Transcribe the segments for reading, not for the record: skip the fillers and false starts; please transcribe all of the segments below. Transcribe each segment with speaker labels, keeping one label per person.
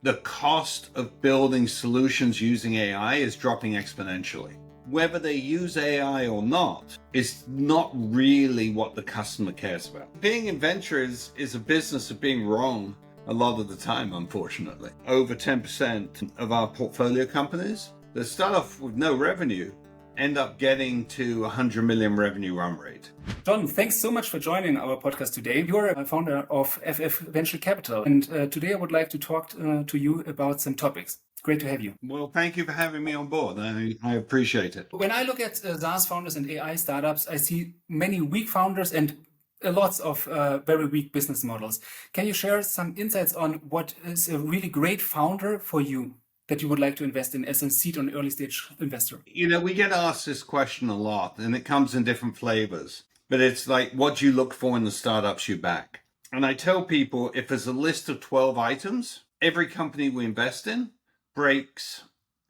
Speaker 1: the cost of building solutions using AI is dropping exponentially. Whether they use AI or not is not really what the customer cares about. Being in venture is a business of being wrong a lot of the time, unfortunately. Over 10% of our portfolio companies that start off with no revenue end up getting to 100 million revenue run rate.
Speaker 2: John, thanks so much for joining our podcast today. You're a founder of FF Venture Capital, and today I would like to talk to you about some topics. Great to have you.
Speaker 1: Well, thank you for having me on board. I appreciate it.
Speaker 2: When I look at SaaS founders and AI startups, I see many weak founders and lots of very weak business models. Can you share some insights on what is a really great founder for you that you would like to invest in as a seed or an early stage investor?
Speaker 1: You know, we get asked this question a lot, and it comes in different flavors. But it's like, what do you look for in the startups you back? And I tell people, if there's a list of 12 items, every company we invest in breaks,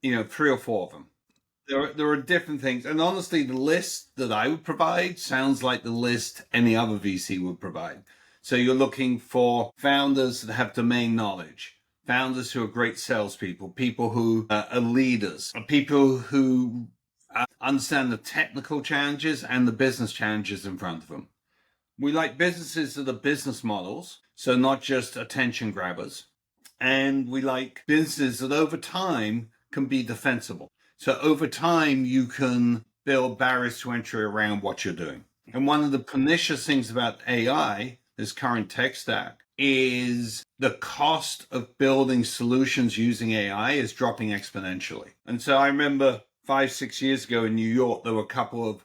Speaker 1: 3 or 4 of them. There are different things. And honestly, the list that I would provide sounds like the list any other VC would provide. So you're looking for founders that have domain knowledge, founders who are great salespeople, people who are leaders, people who understand the technical challenges and the business challenges in front of them. We like businesses that are business models, so not just attention grabbers. And we like businesses that over time can be defensible. So over time, you can build barriers to entry around what you're doing. And one of the pernicious things about AI, this current tech stack, is the cost of building solutions using AI is dropping exponentially. And so I remember 5-6 years ago in New York, there were a couple of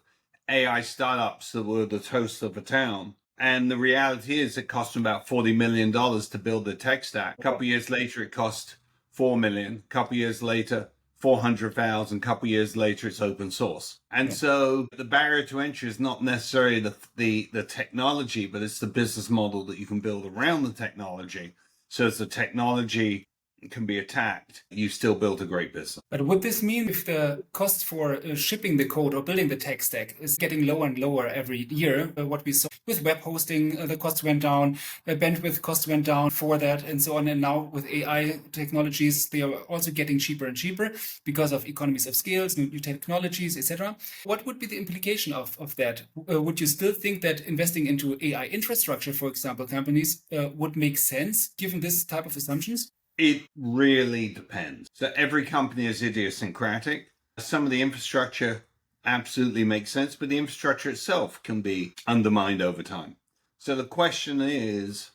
Speaker 1: AI startups that were the toast of the town. And the reality is it cost them about $40 million to build the tech stack. A couple of years later, it cost $4 million. A couple of years later, 400,000. A couple of years later, it's open source. And so the barrier to entry is not necessarily the technology, but it's the business model that you can build around the technology. So as the technology can be attacked, you still build a great business.
Speaker 2: But would this mean if the cost for shipping the code or building the tech stack is getting lower and lower every year, what we saw with web hosting, the cost went down, bandwidth cost went down for that and so on. And now with AI technologies, they are also getting cheaper and cheaper because of economies of scale, new technologies, etc. What would be the implication of that? Would you still think that investing into AI infrastructure, for example, companies would make sense given this type of assumptions?
Speaker 1: It really depends. So every company is idiosyncratic. Some of the infrastructure absolutely makes sense, but the infrastructure itself can be undermined over time. So the question is,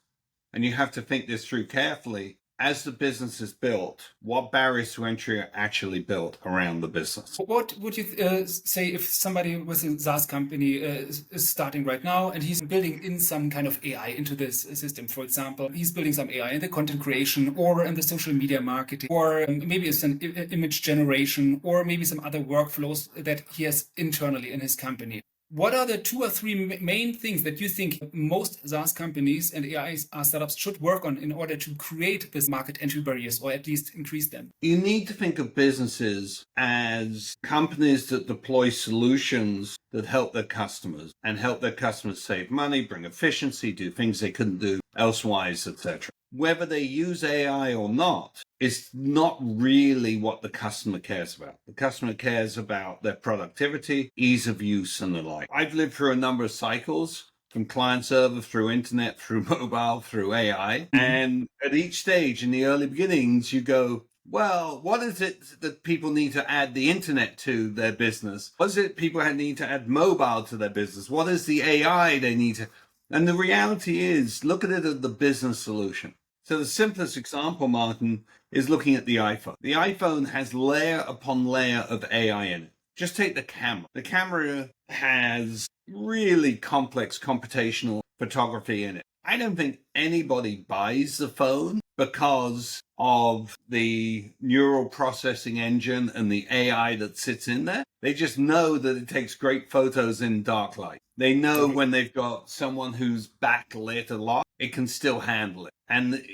Speaker 1: and you have to think this through carefully, as the business is built, what barriers to entry are actually built around the business?
Speaker 2: What would you say if somebody with a SaaS company is starting right now and he's building in some kind of AI into this system? For example, he's building some AI in the content creation or in the social media marketing, or maybe it's an image generation, or maybe some other workflows that he has internally in his company. What are the 2 or 3 main things that you think most SaaS companies and AI startups should work on in order to create this market entry barriers, or at least increase them?
Speaker 1: You need to think of businesses as companies that deploy solutions that help their customers and help their customers save money, bring efficiency, do things they couldn't do elsewise, etc. Whether they use AI or not is not really what the customer cares about. The customer cares about their productivity, ease of use, and the like. I've lived through a number of cycles, from client server, through internet, through mobile, through AI. And at each stage in the early beginnings, you go, well, what is it that people need to add the internet to their business? What is it people need to add mobile to their business? What is the AI they need to... And the reality is, look at it as the business solution. So the simplest example, Martin, is looking at the iPhone. The iPhone has layer upon layer of AI in it. Just take the camera. The camera has really complex computational photography in it. I don't think anybody buys the phone because of the neural processing engine and the AI that sits in there. They just know that it takes great photos in dark light. They know when they've got someone who's backlit a lot, it can still handle it. And,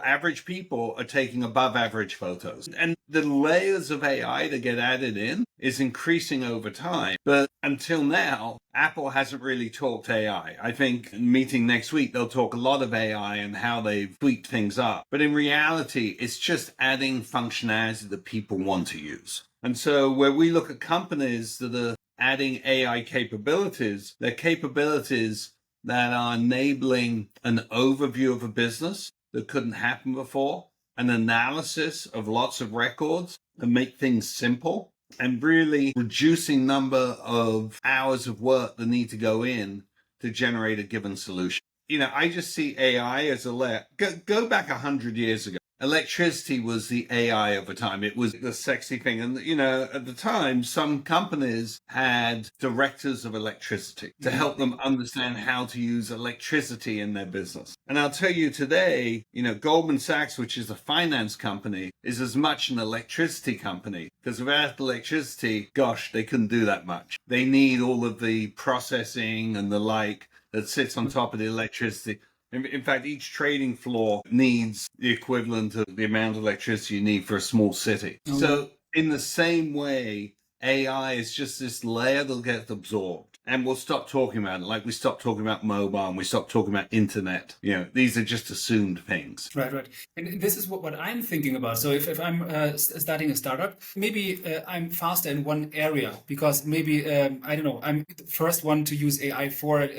Speaker 1: average people are taking above average photos. And the layers of AI to get added in is increasing over time. But until now, Apple hasn't really talked AI. I think meeting next week, they'll talk a lot of AI and how they've tweaked things up. But in reality, it's just adding functionality that people want to use. And so where we look at companies that are adding AI capabilities, they're capabilities that are enabling an overview of a business that couldn't happen before, an analysis of lots of records and make things simple, and really reducing number of hours of work that need to go in to generate a given solution. I just see AI as a layer. Go back 100 years ago. Electricity was the AI of the time. It was the sexy thing. And, at the time, some companies had directors of electricity to help them understand how to use electricity in their business. And I'll tell you today, Goldman Sachs, which is a finance company, is as much an electricity company, because without electricity, gosh, they couldn't do that much. They need all of the processing and the like that sits on top of the electricity. In fact, each trading floor needs the equivalent of the amount of electricity you need for a small city. Oh. So in the same way, AI is just this layer that gets absorbed. And we'll stop talking about it, like we stopped talking about mobile and we stopped talking about internet. These are just assumed things.
Speaker 2: Right. And this is what I'm thinking about. So if I'm starting a startup, maybe I'm faster in one area because maybe, I don't know, I'm the first one to use AI for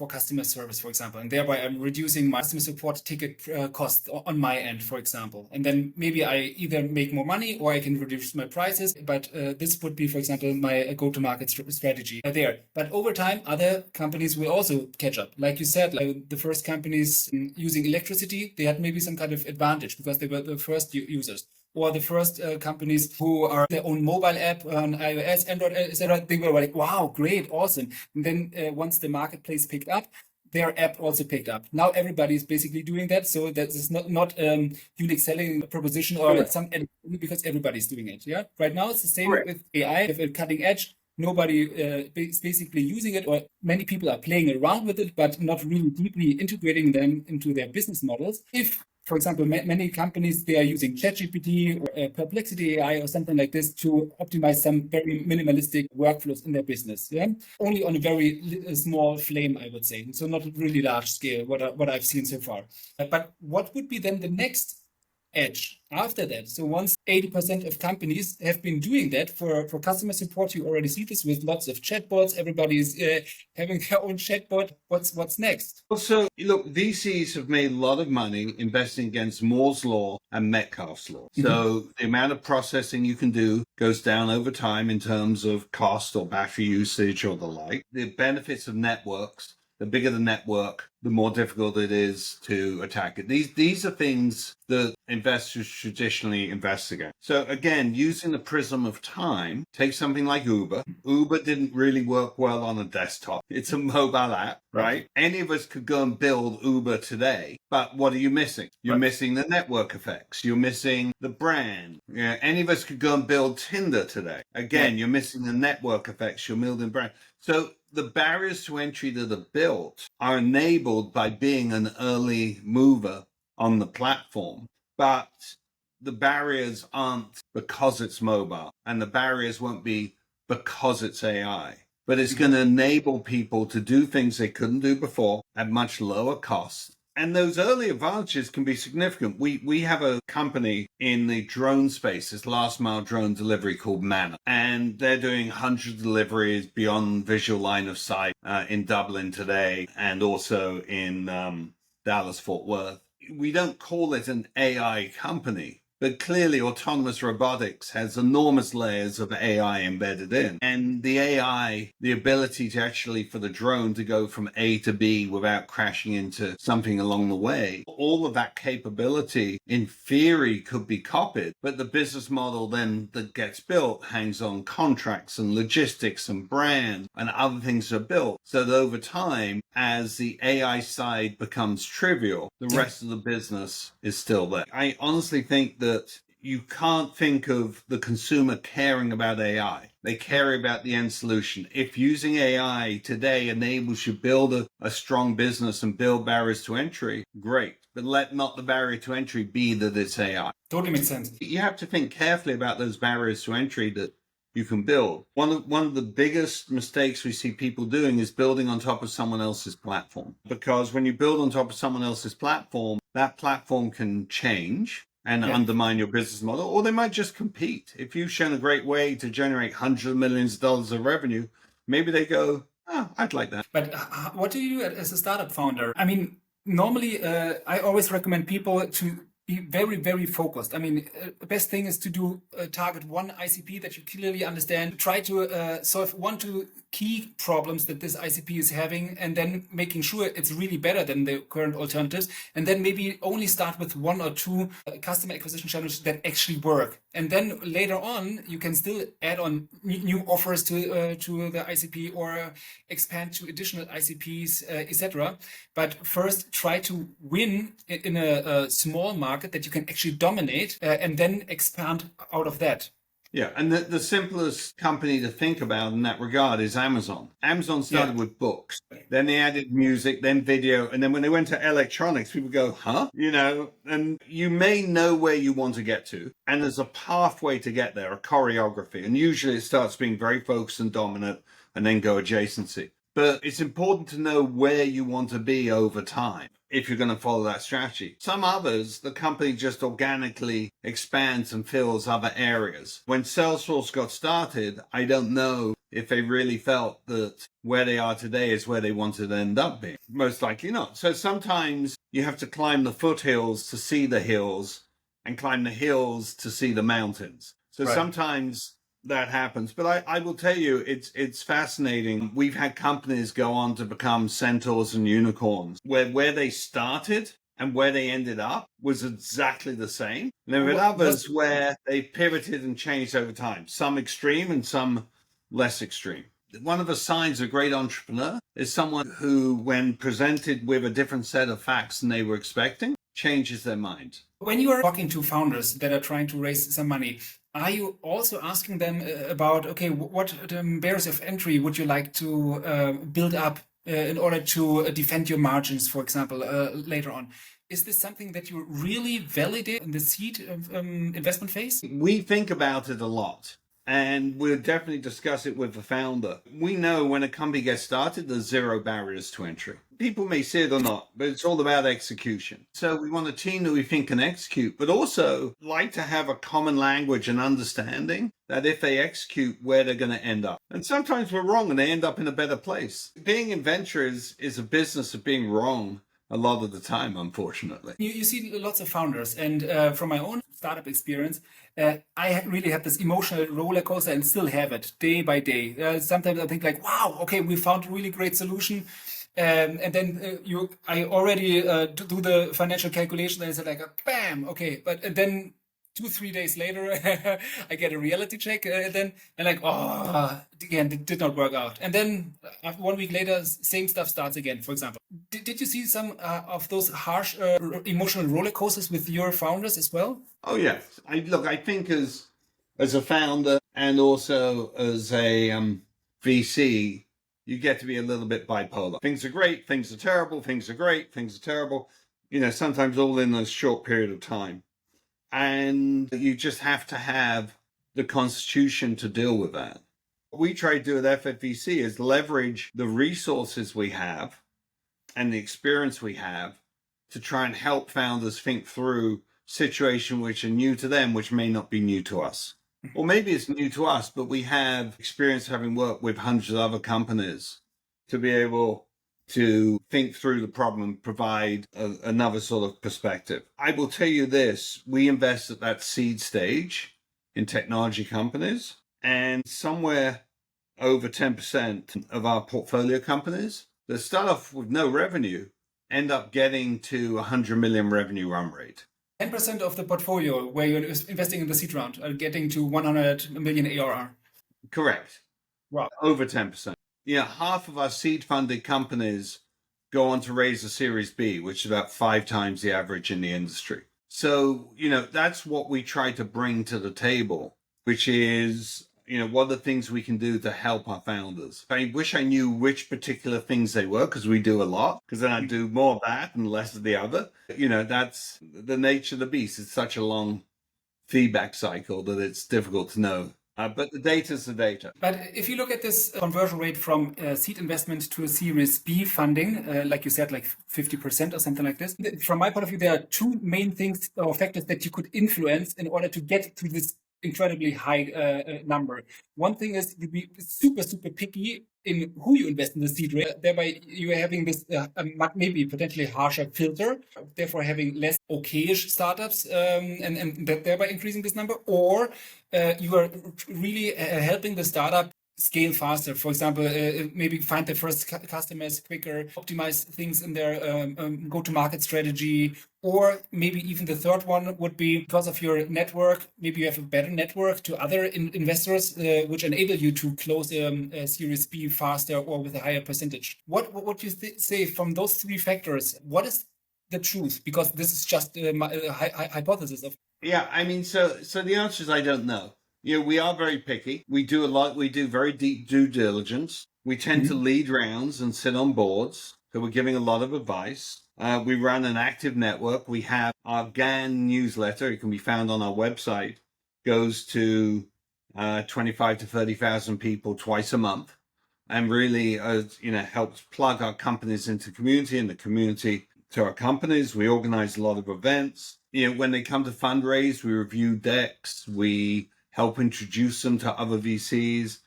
Speaker 2: customer service, for example. And thereby I'm reducing my customer support ticket cost on my end, for example. And then maybe I either make more money or I can reduce my prices. But this would be, for example, my go-to-market strategy there. But over time, other companies will also catch up. Like you said, like the first companies using electricity, they had maybe some kind of advantage because they were the first users. Or the first companies who are their own mobile app on iOS, Android, etc. They were like, wow, great, awesome. And then once the marketplace picked up, their app also picked up. Now everybody is basically doing that. So that is not unique selling proposition or because everybody's doing it. Yeah. Right now it's the same with AI. If a cutting edge, nobody is basically using it, or many people are playing around with it, but not really deeply integrating them into their business models. If, for example, many companies, they are using ChatGPT or Perplexity AI or something like this to optimize some very minimalistic workflows in their business. Yeah, only on a very small flame, I would say. So not really large scale, what I've seen so far. But what would be then the next edge after that? So once 80% of companies have been doing that for customer support, you already see this with lots of chatbots. Everybody's having their own chatbot. What's next?
Speaker 1: So look, VCs have made a lot of money investing against Moore's law and Metcalfe's law. Mm-hmm. So the amount of processing you can do goes down over time in terms of cost or battery usage or the like. The benefits of networks. The bigger the network, the more difficult it is to attack it. These are things that investors traditionally investigate. So again, using the prism of time, take something like Uber. Uber didn't really work well on a desktop. It's a mobile app, right? Any of us could go and build Uber today, but what are you missing? You're missing the network effects. You're missing the brand. Any of us could go and build Tinder today. Again, you're missing the network effects. You're building brand. So the barriers to entry that are built are enabled by being an early mover on the platform, but the barriers aren't because it's mobile, and the barriers won't be because it's AI. But it's going to enable people to do things they couldn't do before at much lower cost. And those early advantages can be significant. We have a company in the drone space, this last mile drone delivery called Manna. And they're doing hundreds of deliveries beyond visual line of sight in Dublin today and also in Dallas, Fort Worth. We don't call it an AI company, but clearly autonomous robotics has enormous layers of AI embedded in. And the AI, the ability to actually, for the drone to go from A to B without crashing into something along the way, all of that capability in theory could be copied, but the business model then that gets built hangs on contracts and logistics and brand and other things are built. So that over time, as the AI side becomes trivial, the rest of the business is still there. I honestly think that you can't think of the consumer caring about AI. They care about the end solution. If using AI today enables you to build a strong business and build barriers to entry, great. but let not the barrier to entry be that it's AI.
Speaker 2: Totally makes sense.
Speaker 1: You have to think carefully about those barriers to entry that you can build. One of the biggest mistakes we see people doing is building on top of someone else's platform. Because when you build on top of someone else's platform, that platform can change and undermine your business model, or they might just compete. If you've shown a great way to generate hundreds of millions of dollars of revenue, maybe they go, oh, I'd like that.
Speaker 2: But what do you do as a startup founder? I mean, normally I always recommend people to be very, very focused. I mean, the best thing is to do target one ICP that you clearly understand. Try to solve 1 to key problems that this ICP is having, and then making sure it's really better than the current alternatives. And then maybe only start with 1 or 2 customer acquisition channels that actually work. And then later on, you can still add on new offers to the ICP or expand to additional ICPs, etc. But first, try to win in a small market that you can actually dominate, and then expand out of that.
Speaker 1: Yeah, and the simplest company to think about in that regard is Amazon. Amazon started with books, then they added music, then video, and then when they went to electronics, people go, huh? You know, and you may know where you want to get to, and there's a pathway to get there, a choreography, and usually it starts being very focused and dominant and then go adjacency. But it's important to know where you want to be over time if you're going to follow that strategy. Some others, the company just organically expands and fills other areas. When Salesforce got started, I don't know if they really felt that where they are today is where they wanted to end up being. Most likely not. So sometimes you have to climb the foothills to see the hills and climb the hills to see the mountains. So sometimes that happens. But I will tell you, it's fascinating. We've had companies go on to become centaurs and unicorns, where they started and where they ended up was exactly the same. And there were others where they pivoted and changed over time, some extreme and some less extreme. One of the signs of a great entrepreneur is someone who, when presented with a different set of facts than they were expecting, changes their mind.
Speaker 2: When you are talking to founders that are trying to raise some money, are you also asking them about, okay, what barriers of entry would you like to build up in order to defend your margins, for example, later on? Is this something that you really validate in the seed investment phase?
Speaker 1: We think about it a lot. And we'll definitely discuss it with the founder. We know when a company gets started, there's 0 barriers to entry. People may see it or not, but it's all about execution. So we want a team that we think can execute, but also like to have a common language and understanding that if they execute, where they're going to end up. And sometimes we're wrong and they end up in a better place. Being in venture is a business of being wrong a lot of the time, unfortunately.
Speaker 2: You see lots of founders, and from my own startup experience, I really had this emotional roller coaster and still have it day by day. Sometimes I think like, wow, okay, we found a really great solution. And then I already do the financial calculation and it's like, bam, okay. But then 2-3 days later, I get a reality check then, and like, oh, again, it did not work out. And then 1 week later, same stuff starts again, for example. Did you see some of those harsh emotional roller coasters with your founders as well?
Speaker 1: Oh, yes. I think as a founder and also as a VC, you get to be a little bit bipolar. Things are great, things are terrible, things are great, things are terrible. You know, sometimes all in a short period of time. And you just have to have the constitution to deal with that. What we try to do at FFVC is leverage the resources we have and the experience we have to try and help founders think through situations which are new to them, which may not be new to us. Or maybe it's new to us, but we have experience having worked with hundreds of other companies to be able to think through the problem and provide another sort of perspective. I will tell you this, we invest at that seed stage in technology companies, and somewhere over 10% of our portfolio companies that start off with no revenue end up getting to 100 million revenue run rate.
Speaker 2: 10% of the portfolio where you're investing in the seed round are getting to 100 million ARR.
Speaker 1: Correct.
Speaker 2: Wow.
Speaker 1: Over 10%. Yeah, half of our seed funded companies go on to raise a Series B, which is about 5 times the average in the industry. So, you know, that's what we try to bring to the table, which is, what are the things we can do to help our founders? I wish I knew which particular things they were, because we do a lot, because then I'd do more of that and less of the other. That's the nature of the beast. It's such a long feedback cycle that it's difficult to know. But the data is the data.
Speaker 2: But if you look at this conversion rate from seed investment to a Series B funding, like you said, like 50% or something like this, from my point of view, there are two main things or factors that you could influence in order to get to this incredibly high number. One thing is you be super, super picky in who you invest in the seed rate. Thereby, you are having this maybe potentially harsher filter, therefore having less okayish startups and thereby increasing this number. Or you are really helping the startup scale faster. For example, maybe find the first customers quicker, optimize things in their go-to-market strategy, or maybe even the third one would be because of your network. Maybe you have a better network to other investors, which enable you to close a Series B faster or with a higher percentage. What would you say from those three factors? What is the truth? Because this is just my hypothesis of.
Speaker 1: Yeah, I mean, so the answer is I don't know. We are very picky. We do a lot. We do very deep due diligence. We tend to lead rounds and sit on boards. So we're giving a lot of advice. We run an active network. We have our GAN newsletter. It can be found on our website. Goes to 25 to 30,000 people twice a month, and really, helps plug our companies into community and the community to our companies. We organize a lot of events. When they come to fundraise, we review decks. We help introduce them to other VCs.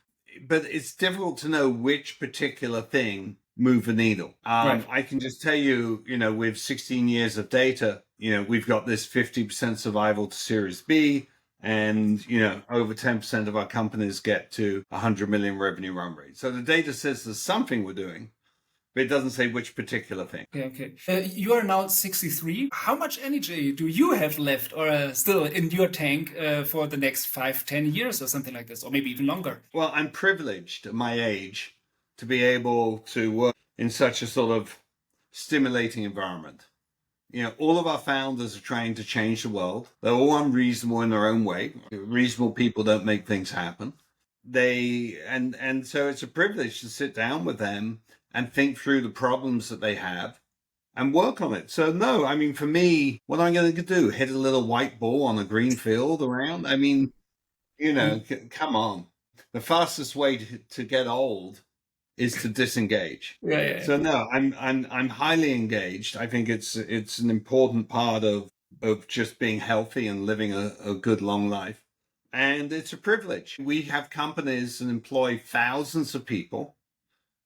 Speaker 1: But it's difficult to know which particular thing move the needle.
Speaker 2: Right.
Speaker 1: I can just tell you, with 16 years of data, we've got this 50% survival to Series B, and, over 10% of our companies get to 100 million revenue run rate. So the data says there's something we're doing, but it doesn't say which particular thing.
Speaker 2: Okay. You are now 63. How much energy do you have left or still in your tank for the next 5-10 years or something like this, or maybe even longer?
Speaker 1: Well, I'm privileged at my age to be able to work in such a sort of stimulating environment. All of our founders are trying to change the world. They're all unreasonable in their own way. Reasonable people don't make things happen. And so it's a privilege to sit down with them and think through the problems that they have and work on it. So no, I mean, for me, what am I going to do? Hit a little white ball on a green field around? I mean, come on. The fastest way to get old is to disengage.
Speaker 2: Yeah.
Speaker 1: So no, I'm highly engaged. I think it's an important part of just being healthy and living a good long life. And it's a privilege. We have companies and employ thousands of people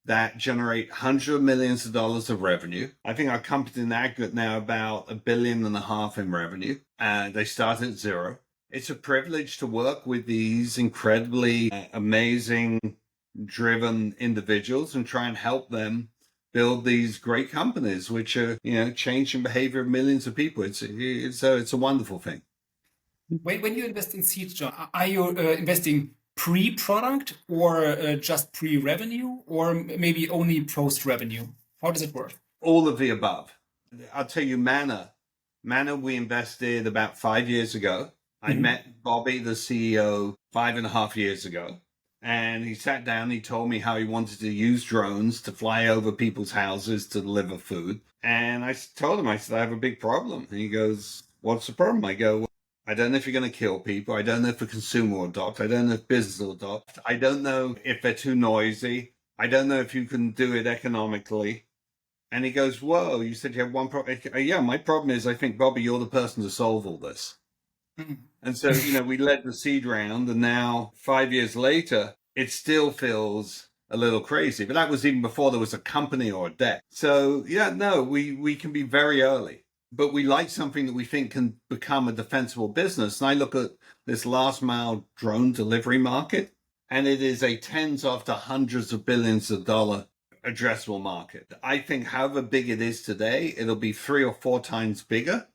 Speaker 1: that generate hundreds of millions of dollars of revenue. I think our company in aggregate now about $1.5 billion in revenue, and they started at zero. It's a privilege to work with these incredibly amazing, driven individuals and try and help them build these great companies, which are changing behavior of millions of people. It's a wonderful thing.
Speaker 2: When you invest in seed, John, are you investing pre-product or just pre-revenue, or maybe only post-revenue? How does it work?
Speaker 1: All of the above. I'll tell you, Mana we invested about 5 years ago. I met Bobby, the CEO, 5.5 years ago. And he sat down, he told me how he wanted to use drones to fly over people's houses to deliver food. And I told him, I said, I have a big problem. And he goes, what's the problem? I go, well, I don't know if you're going to kill people. I don't know if a consumer will adopt. I don't know if business will adopt. I don't know if they're too noisy. I don't know if you can do it economically. And he goes, whoa, you said you have one problem. Yeah, my problem is I think, Bobby, you're the person to solve all this. And so, we led the seed round, and now 5 years later, it still feels a little crazy. But that was even before there was a company or a deck. So, yeah, no, we can be very early, but we like something that we think can become a defensible business. And I look at this last mile drone delivery market, and it is a tens of to hundreds of billions of dollar addressable market. I think however big it is today, it'll be 3 or 4 times bigger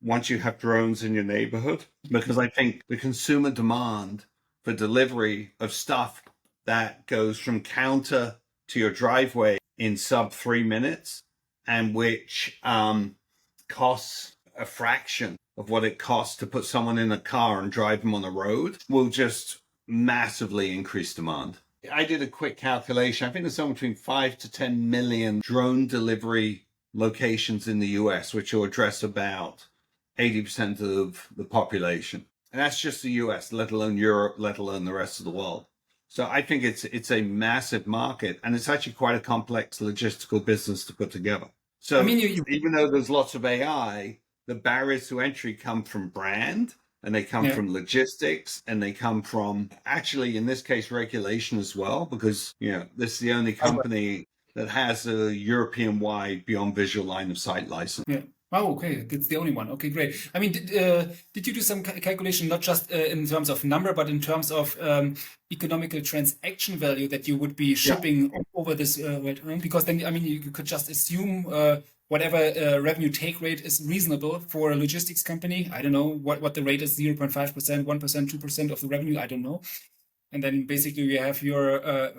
Speaker 1: once you have drones in your neighborhood, because I think the consumer demand for delivery of stuff that goes from counter to your driveway in sub 3 minutes, and which costs a fraction of what it costs to put someone in a car and drive them on the road, will just massively increased demand. I did a quick calculation. I think there's somewhere between 5 to 10 million drone delivery locations in the US, which will address about 80% of the population. And that's just the US, let alone Europe, let alone the rest of the world. So I think it's a massive market, and it's actually quite a complex logistical business to put together.
Speaker 2: I
Speaker 1: So
Speaker 2: mean, you
Speaker 1: even though there's lots of AI, the barriers to entry come from brand, and they come
Speaker 2: yeah.
Speaker 1: from logistics, and they come from, actually in this case, regulation as well, because this is the only company that has a European-wide beyond visual line of sight license.
Speaker 2: Yeah. Oh, okay. That's the only one. Okay, great. I mean, did you do some calculation, not just in terms of number, but in terms of economical transaction value that you would be shipping over this? Because then, I mean, you could just assume whatever revenue take rate is reasonable for a logistics company. I don't know what the rate is, 0.5%, 1%, 2% of the revenue. I don't know. And then basically you have your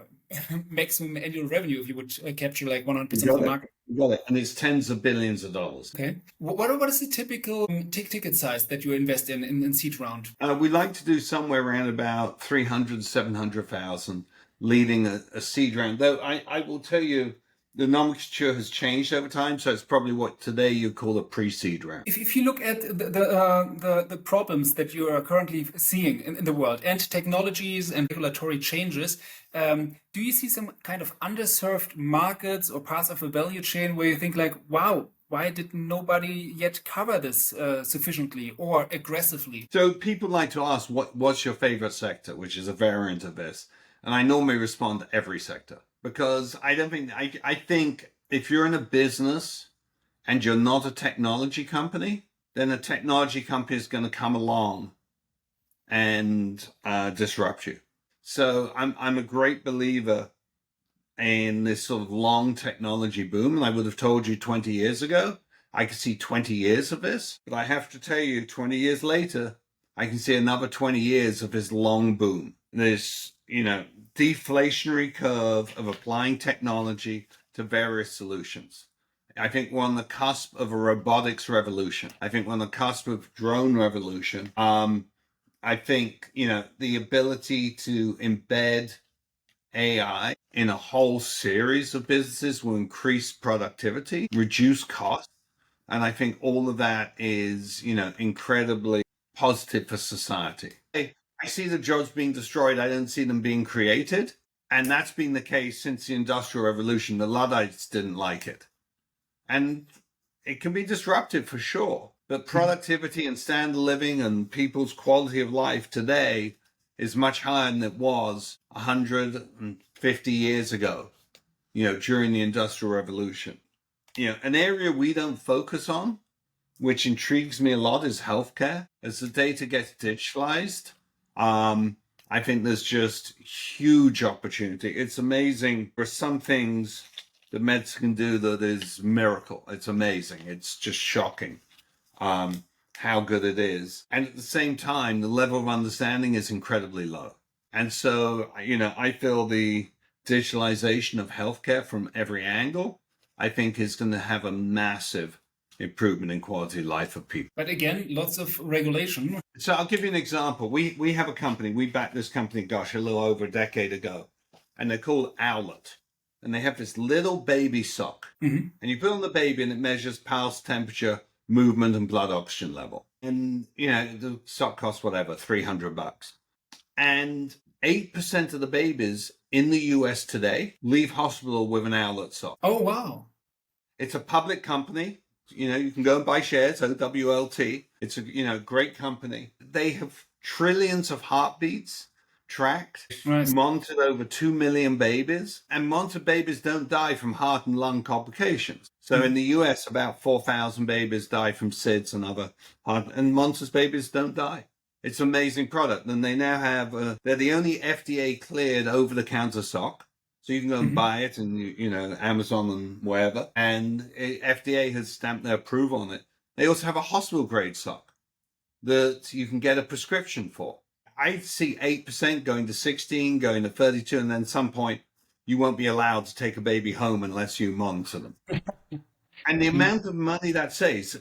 Speaker 2: maximum annual revenue if you would capture like 100% of the market.
Speaker 1: You got it. And it's tens of billions of dollars.
Speaker 2: Okay. What is the typical ticket size that you invest in seed round?
Speaker 1: We like to do somewhere around about 300, 700,000 leading a seed round. Though I will tell you, the nomenclature has changed over time, so it's probably what today you call a pre-seed round.
Speaker 2: If you look at the problems that you are currently seeing in the world and technologies and regulatory changes, do you see some kind of underserved markets or parts of the value chain where you think like, wow, why did nobody yet cover this sufficiently or aggressively?
Speaker 1: So people like to ask, what's your favorite sector, which is a variant of this. And I normally respond to every sector, because I think if you're in a business and you're not a technology company, then a technology company is going to come along and disrupt you. So I'm a great believer in this sort of long technology boom. And I would have told you 20 years ago, I could see 20 years of this. But I have to tell you, 20 years later, I can see another 20 years of this long boom. This, deflationary curve of applying technology to various solutions. I think we're on the cusp of a robotics revolution. I think we're on the cusp of drone revolution. I think, the ability to embed AI in a whole series of businesses will increase productivity, reduce costs. And I think all of that is, incredibly positive for society. I see the jobs being destroyed. I don't see them being created. And that's been the case since the Industrial Revolution. The Luddites didn't like it. And it can be disruptive for sure. But productivity and standard of living and people's quality of life today is much higher than it was 150 years ago, during the Industrial Revolution. An area we don't focus on, which intrigues me a lot, is healthcare. As the data gets digitalized, I think there's just huge opportunity. It's amazing. For some things that medicine can do that is miracle. It's amazing. It's just shocking how good it is. And at the same time, the level of understanding is incredibly low. And so, I feel the digitalization of healthcare from every angle, I think is going to have a massive improvement in quality of life for people.
Speaker 2: But again, lots of regulation.
Speaker 1: So I'll give you an example. We have a company. We backed this company, a little over a decade ago, and they're called Owlet. And they have this little baby sock. And you put on the baby and it measures pulse, temperature, movement, and blood oxygen level. And, the sock costs whatever, $300. And 8% of the babies in the US today leave hospital with an Owlet sock.
Speaker 2: Oh, wow.
Speaker 1: It's a public company. You can go and buy shares, OWLT. It's a, great company. They have trillions of heartbeats tracked, monitored over 2 million babies, and monitored babies don't die from heart and lung complications. So in the US, about 4,000 babies die from SIDS and other heart, and monitored babies don't die. It's an amazing product. And they now have, they're the only FDA cleared over-the-counter sock. So you can go and buy it in, Amazon and wherever. And FDA has stamped their approval on it. They also have a hospital grade sock that you can get a prescription for. I see 8% going to 16, going to 32, and then at some point you won't be allowed to take a baby home unless you monitor them. And the amount of money that saves,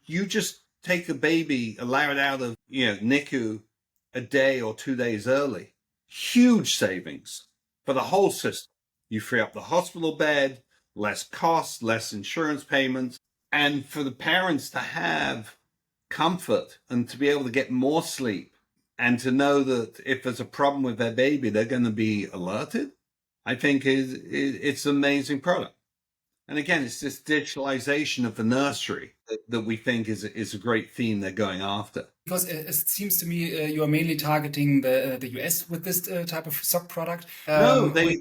Speaker 1: you just take a baby, allow it out of, NICU a day or 2 days early. Huge savings for the whole system. You free up the hospital bed, less costs, less insurance payments, and for the parents to have comfort and to be able to get more sleep and to know that if there's a problem with their baby, they're going to be alerted, I think it's an amazing product. And again, it's this digitalization of the nursery that we think is a great theme they're going after.
Speaker 2: Because it seems to me you are mainly targeting the US with this type of SOC product.
Speaker 1: No, they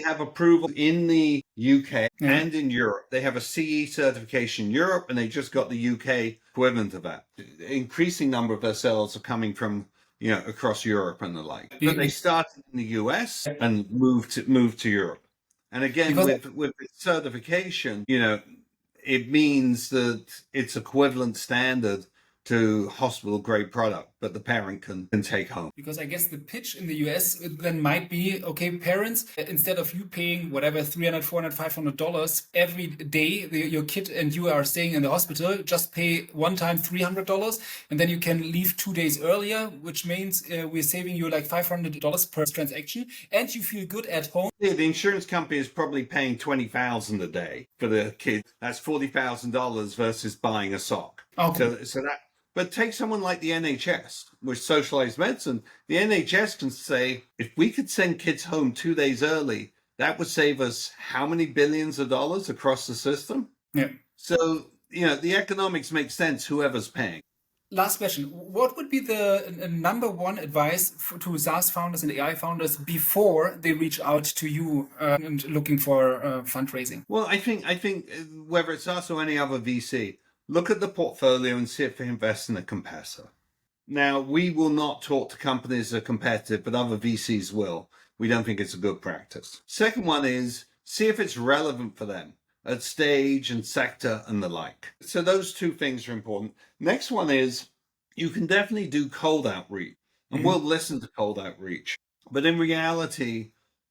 Speaker 1: have approval in the UK
Speaker 2: Yeah.
Speaker 1: and in Europe. They have a CE certification in Europe, and they just got the UK equivalent of that. Increasing number of their sales are coming from across Europe and the like. But they started in the US and moved to Europe. And again, with certification, it means that it's equivalent standard to hospital grade product, but the parent can take home.
Speaker 2: Because I guess the pitch in the US then might be, okay, parents, instead of you paying whatever, $300, $400, $500 every day your kid and you are staying in the hospital, just pay one time $300, and then you can leave 2 days earlier, which means we're saving you like $500 per transaction, and you feel good at home.
Speaker 1: Yeah, the insurance company is probably paying $20,000 a day for the kid. That's $40,000 versus buying a sock.
Speaker 2: Okay.
Speaker 1: So that. But take someone like the NHS, with socialized medicine. The NHS can say, if we could send kids home 2 days early, that would save us how many billions of dollars across the system?
Speaker 2: Yeah.
Speaker 1: So, the economics make sense, whoever's paying.
Speaker 2: Last question. What would be the number one advice to SaaS founders and AI founders before they reach out to you and looking for fundraising?
Speaker 1: Well, I think whether it's us or any other VC, look at the portfolio and see if they invest in a competitor. Now, we will not talk to companies that are competitive, but other VCs will. We don't think it's a good practice. Second one is see if it's relevant for them at stage and sector and the like. So those two things are important. Next one is you can definitely do cold outreach, and we'll listen to cold outreach. But in reality,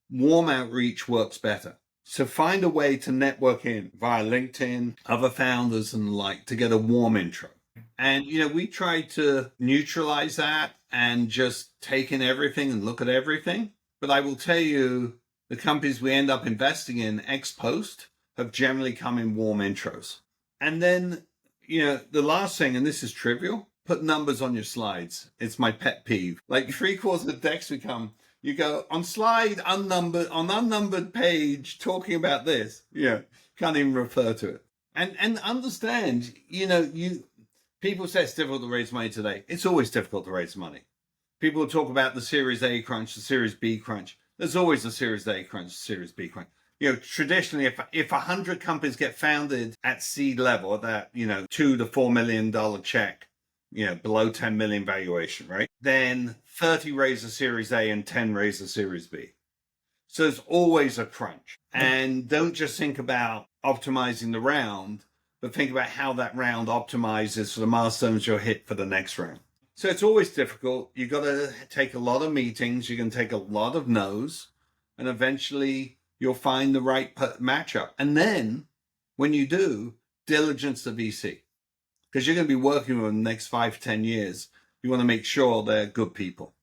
Speaker 1: warm outreach works better. So find a way to network in via LinkedIn, other founders and the like to get a warm intro. And, we try to neutralize that and just take in everything and look at everything. But I will tell you, the companies we end up investing in ex post have generally come in warm intros. And then, the last thing, and this is trivial, put numbers on your slides. It's my pet peeve. Like 3/4 of the decks we come, you go on slide unnumbered, on unnumbered page, talking about this. Can't even refer to it. And understand, people say it's difficult to raise money today. It's always difficult to raise money. People talk about the Series A crunch, the Series B crunch. There's always a Series A crunch, Series B crunch. Traditionally, if 100 companies get founded at seed level, that, $2 to $4 million check, below 10 million valuation, right? Then 30 raise a Series A and 10 raise a Series B. So there's always a crunch. And don't just think about optimizing the round, but think about how that round optimizes for the milestones you'll hit for the next round. So it's always difficult. You've got to take a lot of meetings. You can take a lot of no's, and eventually you'll find the right matchup. And then when you do, diligence the VC, because you're going to be working with them the next 5 to 10 years. You want to make sure they're good people.